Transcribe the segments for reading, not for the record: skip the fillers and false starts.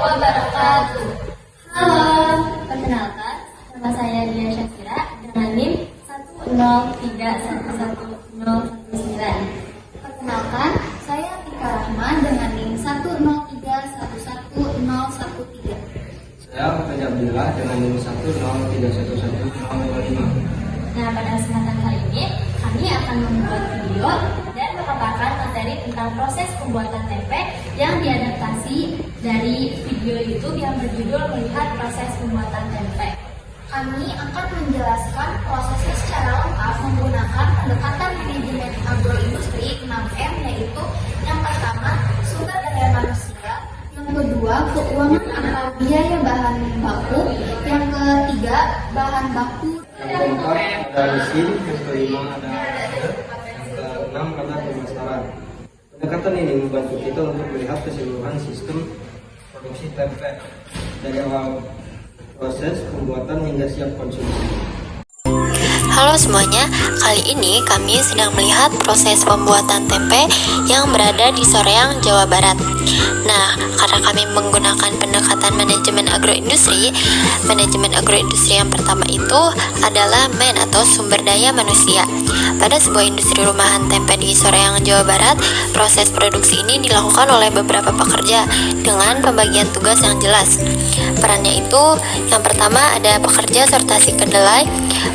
wabarakatuh. Halo, perkenalkan, nama saya Dia Syakira dengan NIM 103111019. Perkenalkan, saya Tika Rahman dengan NIM 103111013. Saya Fajar Abdullah dengan NIM 103111025. Nah, pada kesempatan kali ini kami akan membuat video dan memaparkan materi tentang proses pembuatan tempe yang diadaptasi dari video YouTube yang berjudul Melihat Proses Pembuatan Tempe. Kami akan menjelaskan prosesnya secara lengkap menggunakan pendekatan manajemen agroindustri 6M, yaitu yang pertama sumber daya manusia, yang kedua keuangan atau biaya bahan baku, yang ketiga bahan baku, Yang keempat ada mesin, yang kelima ada yang keenam ada pemasaran. Pendekatan ini membantu kita untuk melihat keseluruhan sistem produksi tempe dari awal proses pembuatan hingga siap konsumsi. Halo semuanya, kali ini kami sedang melihat proses pembuatan tempe yang berada di Soreang, Jawa Barat. Nah, karena kami menggunakan pendekatan manajemen agroindustri yang pertama itu adalah man atau sumber daya manusia. Pada sebuah industri rumahan tempe di Soreang, Jawa Barat, proses produksi ini dilakukan oleh beberapa pekerja dengan pembagian tugas yang jelas. Perannya itu, yang pertama ada pekerja sortasi kedelai.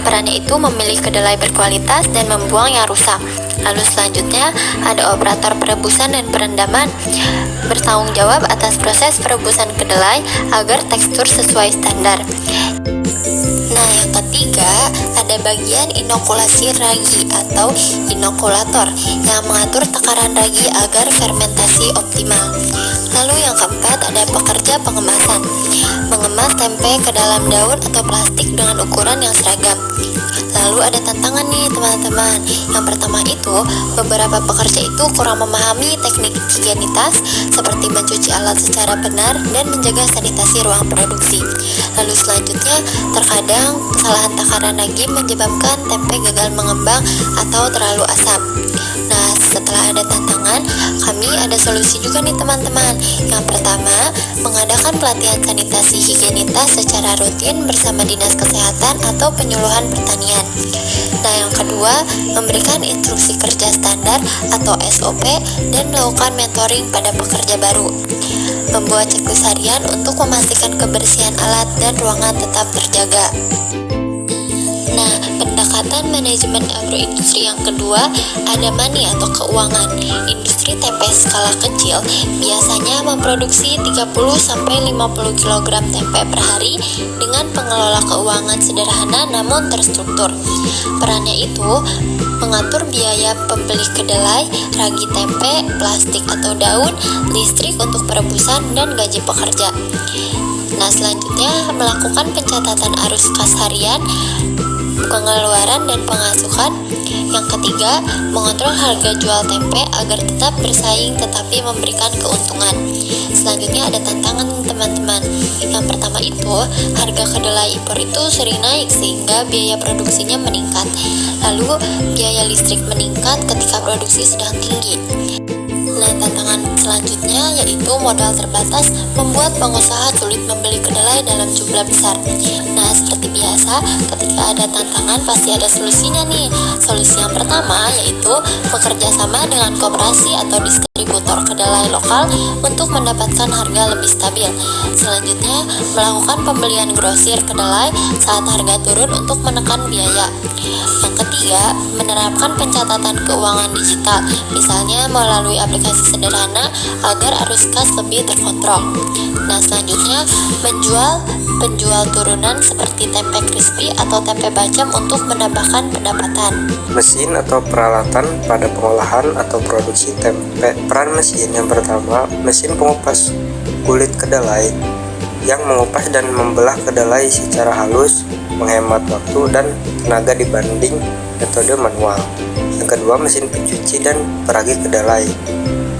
Perannya itu memilih kedelai berkualitas dan membuang yang rusak. Lalu selanjutnya ada operator perebusan dan perendaman, bertanggung jawab atas proses perebusan kedelai agar tekstur sesuai standar. Nah, yang ketiga ada bagian inokulasi ragi atau inokulator yang mengatur takaran ragi agar fermentasi optimal. Lalu yang keempat ada pekerja pengemasan, mengemas tempe ke dalam daun atau plastik dengan ukuran yang seragam. Lalu ada tantangan nih teman-teman. Yang pertama itu, beberapa pekerja itu kurang memahami teknik higienitas seperti mencuci alat secara benar dan menjaga sanitasi ruang produksi. Lalu selanjutnya, terkadang kesalahan takaran ragi menyebabkan tempe gagal mengembang atau terlalu asam. Nah, setelah ada tantangan, kami ada solusi juga nih teman-teman. Yang pertama, mengadakan pelatihan sanitasi higienitas secara rutin bersama Dinas Kesehatan atau Penyuluhan Pertanian. Nah, yang kedua, memberikan instruksi kerja standar atau SOP dan melakukan mentoring pada pekerja baru. Membuat siklus harian untuk memastikan kebersihan alat dan ruangan tetap terjaga. Nah, pendekatan manajemen agroindustri yang kedua ada money atau keuangan. Industri tempe skala kecil biasanya memproduksi 30-50 kg tempe per hari dengan pengelola keuangan sederhana namun terstruktur. Perannya itu mengatur biaya pembeli kedelai, ragi tempe, plastik atau daun, listrik untuk perebusan, dan gaji pekerja. Nah, selanjutnya melakukan pencatatan arus kas harian, pengeluaran dan pemasukan. Yang ketiga, mengontrol harga jual tempe agar tetap bersaing tetapi memberikan keuntungan. Selanjutnya ada tantangan teman-teman. Yang pertama itu, harga kedelai impor itu sering naik sehingga biaya produksinya meningkat. Lalu, biaya listrik meningkat ketika produksi sedang tinggi. Nah, tantangan selanjutnya yaitu modal terbatas membuat pengusaha sulit membeli kedelai dalam jumlah besar. Nah, seperti biasa, ketika ada tantangan pasti ada solusinya nih. Solusi yang pertama yaitu bekerja sama dengan koperasi atau distributor kedelai lokal untuk mendapatkan harga lebih stabil. Selanjutnya, melakukan pembelian grosir kedelai saat harga turun untuk menekan biaya. Yang ketiga, menerapkan pencatatan keuangan digital, misalnya melalui aplikasi sederhana agar arus kas lebih terkontrol. Nah, selanjutnya penjual turunan seperti tempe crispy atau tempe bacem untuk menambahkan pendapatan. Mesin atau peralatan pada pengolahan atau produksi tempe. Peran mesin yang pertama, mesin pengupas kulit kedelai yang mengupas dan membelah kedelai secara halus, menghemat waktu dan tenaga dibanding metode manual. Yang kedua, mesin pencuci dan peragi kedelai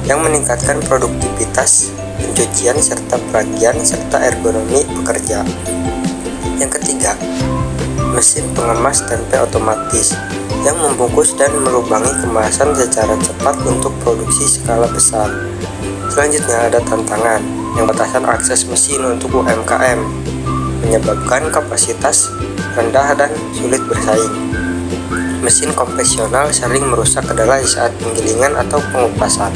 yang meningkatkan produktivitas pencucian serta peragian serta ergonomi pekerja. Yang ketiga, mesin pengemas tempe otomatis yang membungkus dan melubangi kemasan secara cepat untuk produksi skala besar. Selanjutnya ada tantangan. yang batasan akses mesin untuk UMKM, menyebabkan kapasitas rendah dan sulit bersaing. Mesin konvensional sering merusak kedelai saat penggilingan atau pengupasan.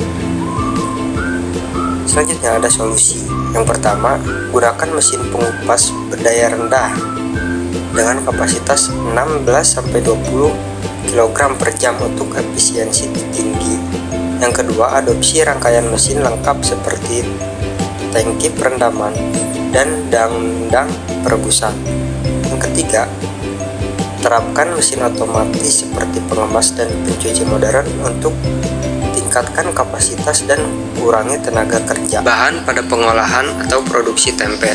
Selanjutnya ada solusi. Yang pertama, gunakan mesin pengupas berdaya rendah dengan kapasitas 16-20 kg per jam untuk efisiensi tinggi. Yang kedua, adopsi rangkaian mesin lengkap seperti tangki perendaman dan dang perebusan. Yang ketiga, terapkan mesin otomatis seperti pengemas dan pencuci modern untuk tingkatkan kapasitas dan kurangi tenaga kerja. Bahan pada pengolahan atau produksi tempe.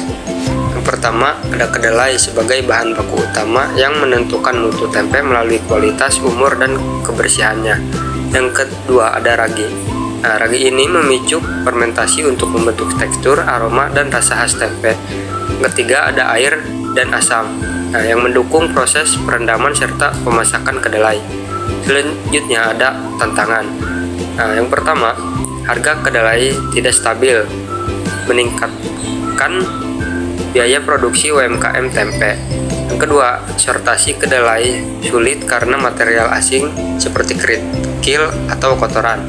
Yang pertama, ada kedelai sebagai bahan baku utama yang menentukan mutu tempe melalui kualitas, umur, dan kebersihannya. Yang kedua, ada ragi. Ragi ini memicu fermentasi untuk membentuk tekstur, aroma, dan rasa khas tempe. Yang ketiga, ada air dan asam yang mendukung proses perendaman serta pemasakan kedelai. Selanjutnya ada tantangan. Yang pertama, harga kedelai tidak stabil, meningkatkan biaya produksi UMKM tempe. Yang kedua, sortasi kedelai sulit karena material asing seperti kerikil atau kotoran.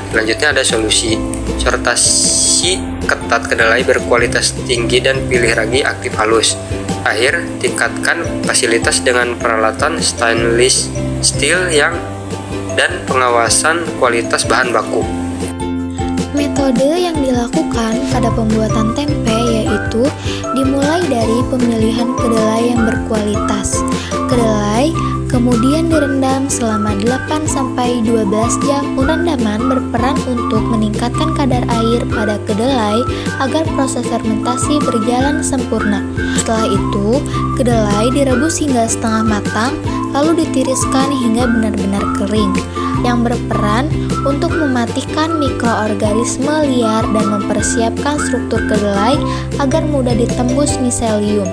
Selanjutnya ada solusi. Sortasi ketat kedelai berkualitas tinggi dan pilih ragi aktif halus. Akhir, tingkatkan fasilitas dengan peralatan stainless steel dan pengawasan kualitas bahan baku. Metode yang dilakukan pada pembuatan tempe yaitu dimulai dari pemilihan kedelai yang berkualitas. Kedelai kemudian direndam selama 8-12 jam. Rendaman berperan untuk meningkatkan kadar air pada kedelai agar proses fermentasi berjalan sempurna. Setelah itu, kedelai direbus hingga setengah matang, lalu ditiriskan hingga benar-benar kering, yang berperan untuk mematikan mikroorganisme liar dan mempersiapkan struktur kedelai agar mudah ditembus miselium.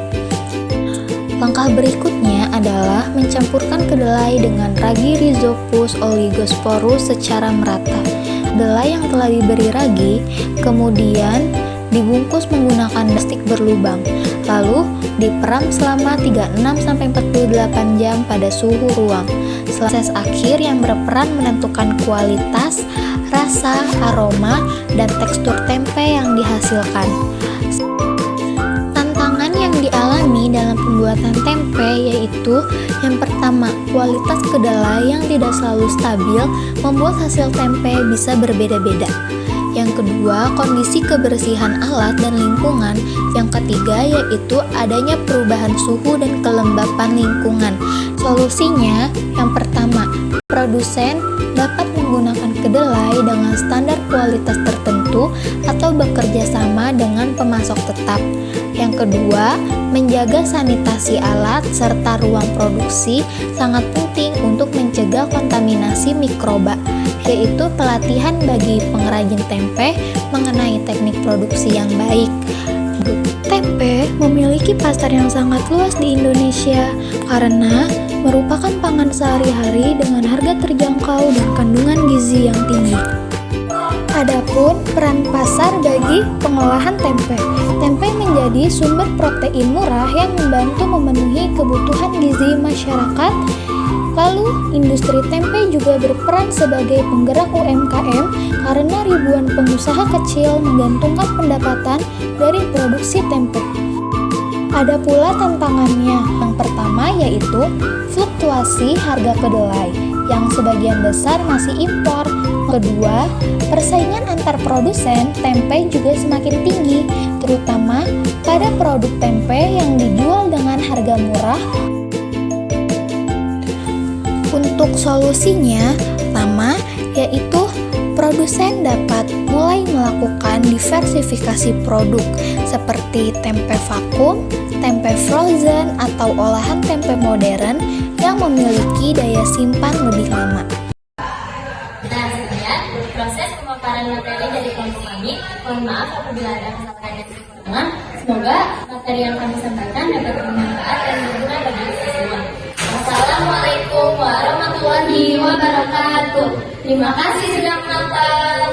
Langkah berikutnya adalah mencampurkan kedelai dengan ragi Rhizopus oligosporus secara merata. Kedelai yang telah diberi ragi kemudian dibungkus menggunakan plastik berlubang, lalu diperam selama 36-48 jam pada suhu ruang. Proses akhir yang berperan menentukan kualitas, rasa, aroma, dan tekstur tempe yang dihasilkan. Tantangan yang dialami dalam pembuatan tempe yaitu yang pertama, kualitas kedelai yang tidak selalu stabil membuat hasil tempe bisa berbeda-beda. Yang kedua, kondisi kebersihan alat dan lingkungan. Yang ketiga, yaitu adanya perubahan suhu dan kelembapan lingkungan. Solusinya, yang pertama, produsen dapat menggunakan kedelai dengan standar kualitas tertentu atau bekerja sama dengan pemasok tetap. Yang kedua, menjaga sanitasi alat serta ruang produksi sangat penting untuk mencegah kontaminasi mikroba, yaitu pelatihan bagi pengrajin tempe mengenai teknik produksi yang baik. Tempe memiliki pasar yang sangat luas di Indonesia karena merupakan pangan sehari-hari dengan harga terjangkau dan kandungan gizi yang tinggi. Adapun peran pasar bagi pengolahan tempe. Tempe menjadi sumber protein murah yang membantu memenuhi kebutuhan gizi masyarakat. Lalu, industri tempe juga berperan sebagai penggerak UMKM karena ribuan pengusaha kecil menggantungkan pendapatan dari produksi tempe. Ada pula tantangannya. Yang pertama yaitu fluktuasi harga kedelai yang sebagian besar masih impor. Kedua, persaingan antar produsen tempe juga semakin tinggi, terutama pada produk tempe yang dijual dengan harga murah. Untuk solusinya, pertama yaitu produsen dapat mulai melakukan diversifikasi produk seperti tempe vakum, tempe frozen, atau olahan tempe modern yang memiliki daya simpan lebih lama. Nah, sekian proses pemaparan materi dari kelompok kami. Mohon maaf apabila ada kesalahan dan kekurangan. Semoga materi yang kami sampaikan dapat bermanfaat dan berguna bagi kita semua. Wassalamualaikum warahmatullahi wabarakatuh. Terima kasih sudah menonton.